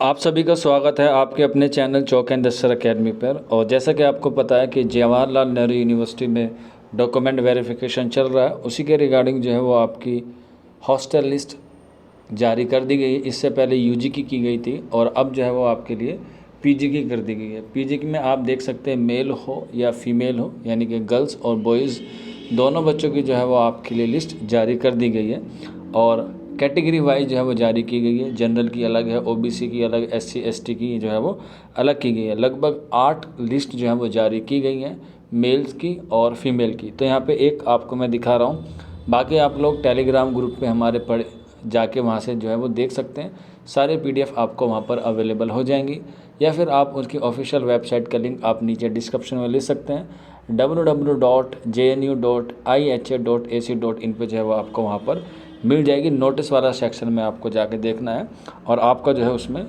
आप सभी का स्वागत है आपके अपने चैनल चौक एंड दस्तर अकेडमी पर। और जैसा कि आपको पता है कि जवाहरलाल नेहरू यूनिवर्सिटी में डॉक्यूमेंट वेरिफिकेशन चल रहा है, उसी के रिगार्डिंग जो है वो आपकी हॉस्टल लिस्ट जारी कर दी गई। इससे पहले यूजी की गई थी और अब जो है वो आपके लिए पीजी की कर दी गई है। पीजी की में आप देख सकते हैं मेल हो या फीमेल हो, यानी कि गर्ल्स और बॉयज़ दोनों बच्चों की जो है वो आपके लिए लिस्ट जारी कर दी गई है। और कैटेगरी वाइज जो है वो जारी की गई है। जनरल की अलग है, ओबीसी की अलग, एससी एसटी की जो है वो अलग की गई है। लगभग 8 लिस्ट जो है वो जारी की गई हैं, मेल्स की और फीमेल की। तो यहाँ पे एक आपको मैं दिखा रहा हूँ, बाकी आप लोग टेलीग्राम ग्रुप पे हमारे पढ़ जाके वहाँ से जो है वो देख सकते हैं। सारे पीडीएफ आपको वहाँ पर अवेलेबल हो जाएंगी, या फिर आप उसकी ऑफिशियल वेबसाइट का लिंक आप नीचे डिस्क्रिप्शन में ले सकते हैं। www.jnu.iha.ac.in पे जो है वो आपको वहाँ पर मिल जाएगी। नोटिस वाला सेक्शन में आपको जाके देखना है और आपका जो है उसमें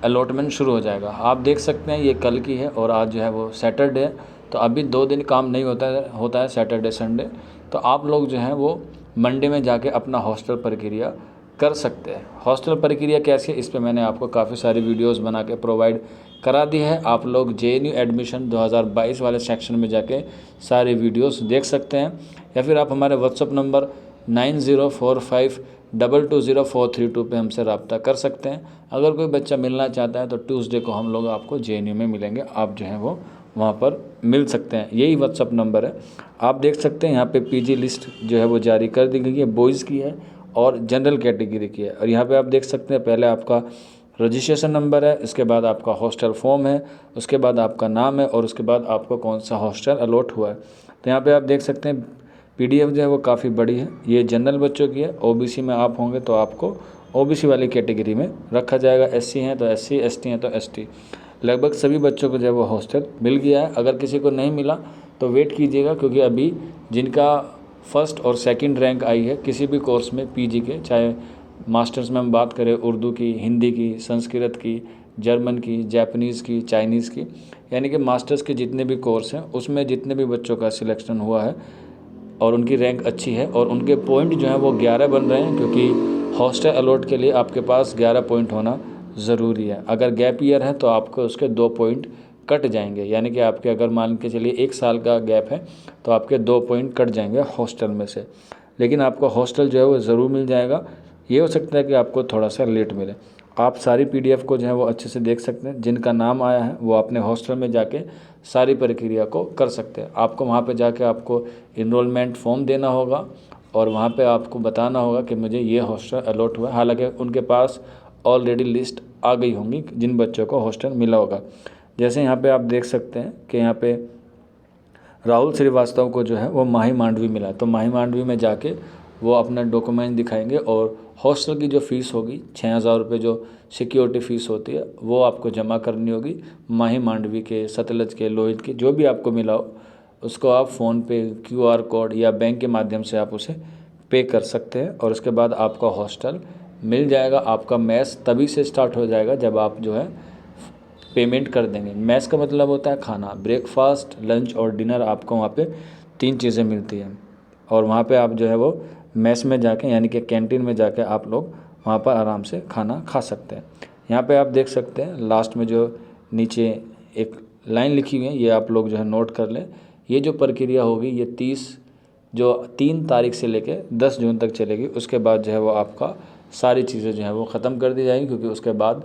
अलॉटमेंट शुरू हो जाएगा। आप देख सकते हैं ये कल की है और आज जो है वो सैटरडे है, तो अभी 2 दिन काम नहीं होता है सैटरडे संडे। तो आप लोग जो है वो मंडे में जाके अपना हॉस्टल प्रक्रिया कर सकते हैं। हॉस्टल प्रक्रिया कैसी है, इस पे मैंने आपको काफ़ी सारी वीडियोस बना के प्रोवाइड करा दी है। आप लोग जेएनयू एडमिशन 2022 वाले सेक्शन में जाके सारे वीडियोस देख सकते हैं, या फिर आप हमारे व्हाट्सअप नंबर 9045220432 पे हमसे रब्ता कर सकते हैं। अगर कोई बच्चा मिलना चाहता है तो ट्यूसडे को हम लोग आपको जेएनयू में मिलेंगे, आप जो है वो वहाँ पर मिल सकते हैं। यही व्हाट्सअप नंबर है। आप देख सकते हैं यहाँ पे पीजी लिस्ट जो है वो जारी कर दी गई है, बॉयज़ की है और जनरल कैटेगरी की है। और यहाँ पे आप देख सकते हैं पहले आपका रजिस्ट्रेशन नंबर है, इसके बाद आपका हॉस्टल फॉर्म है, उसके बाद आपका नाम है और उसके बाद आपको कौन सा हॉस्टल अलॉट हुआ है। तो यहाँ पे आप देख सकते हैं पीडीएफ जो है वो काफ़ी बड़ी है। ये जनरल बच्चों की है। ओबीसी में आप होंगे तो आपको ओबीसी वाली कैटेगरी में रखा जाएगा। एससी हैं तो एससी, एसटी हैं तो एसटी। लगभग सभी बच्चों को जो है वो हॉस्टल मिल गया है। अगर किसी को नहीं मिला तो वेट कीजिएगा, क्योंकि अभी जिनका फर्स्ट और सेकंड रैंक आई है किसी भी कोर्स में पीजी के, चाहे मास्टर्स में हम बात करें उर्दू की, हिंदी की, संस्कृत की, जर्मन की, जापानीज़ की, चाइनीज़ की, यानी कि मास्टर्स के जितने भी कोर्स हैं उसमें जितने भी बच्चों का सिलेक्शन हुआ है और उनकी रैंक अच्छी है और उनके पॉइंट जो हैं वो 11 बन रहे हैं, क्योंकि हॉस्टल अलॉट के लिए आपके पास 11 पॉइंट होना ज़रूरी है। अगर गैप ईयर है तो आपको उसके 2 पॉइंट कट जाएंगे, यानी कि आपके अगर मान के चलिए 1 साल का गैप है तो आपके 2 पॉइंट कट जाएंगे हॉस्टल में से। लेकिन आपको हॉस्टल जो है वो ज़रूर मिल जाएगा। ये हो सकता है कि आपको थोड़ा सा लेट मिले। आप सारी पीडीएफ को जो है वो अच्छे से देख सकते हैं। जिनका नाम आया है वो अपने हॉस्टल में जाके सारी प्रक्रिया को कर सकते हैं। आपको वहाँ पे जाके आपको इनरोलमेंट फॉर्म देना होगा और वहाँ पे आपको बताना होगा कि मुझे ये हॉस्टल अलॉट हुआ है। हालांकि उनके पास ऑलरेडी लिस्ट आ गई होंगी जिन बच्चों को हॉस्टल मिला होगा। जैसे यहाँ पे आप देख सकते हैं कि यहाँ पे राहुल श्रीवास्तव को जो है वो माही मांडवी मिला, तो माही मांडवी में जाके वो अपना डॉक्यूमेंट दिखाएंगे और हॉस्टल की जो फ़ीस होगी 6,000 रुपये जो सिक्योरिटी फ़ीस होती है वो आपको जमा करनी होगी। माही मांडवी के, सतलज के, लोहित के, जो भी आपको मिला हो उसको आप फ़ोन पे, क्यूआर कोड या बैंक के माध्यम से आप उसे पे कर सकते हैं और उसके बाद आपका हॉस्टल मिल जाएगा। आपका मैस तभी से स्टार्ट हो जाएगा जब आप जो है पेमेंट कर देंगे। मैस का मतलब होता है खाना, ब्रेकफास्ट, लंच और डिनर। आपको वहाँ पे 3 चीज़ें मिलती हैं और वहाँ पे आप जो है वो मैस में जाके, यानी कि कैंटीन में जाके आप लोग वहाँ पर आराम से खाना खा सकते हैं। यहाँ पे आप देख सकते हैं लास्ट में जो नीचे एक लाइन लिखी हुई है, ये आप लोग जो है नोट कर लें। ये जो प्रक्रिया होगी ये 3 तारीख से लेके 10 जून तक चलेगी। उसके बाद जो है वो आपका सारी चीज़ें जो है वो ख़त्म कर दी जाएंगी, क्योंकि उसके बाद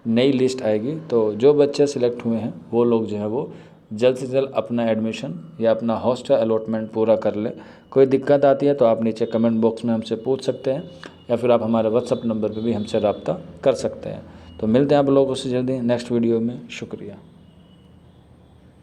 नई लिस्ट आएगी। तो जो बच्चे सिलेक्ट हुए हैं वो लोग जो है वो जल्द से जल्द अपना एडमिशन या अपना हॉस्टल अलॉटमेंट पूरा कर लें। कोई दिक्कत आती है तो आप नीचे कमेंट बॉक्स में हमसे पूछ सकते हैं, या फिर आप हमारे व्हाट्सअप नंबर पर भी हमसे रब्ता कर सकते हैं। तो मिलते हैं आप लोगों से जल्दी नेक्स्ट वीडियो में। शुक्रिया।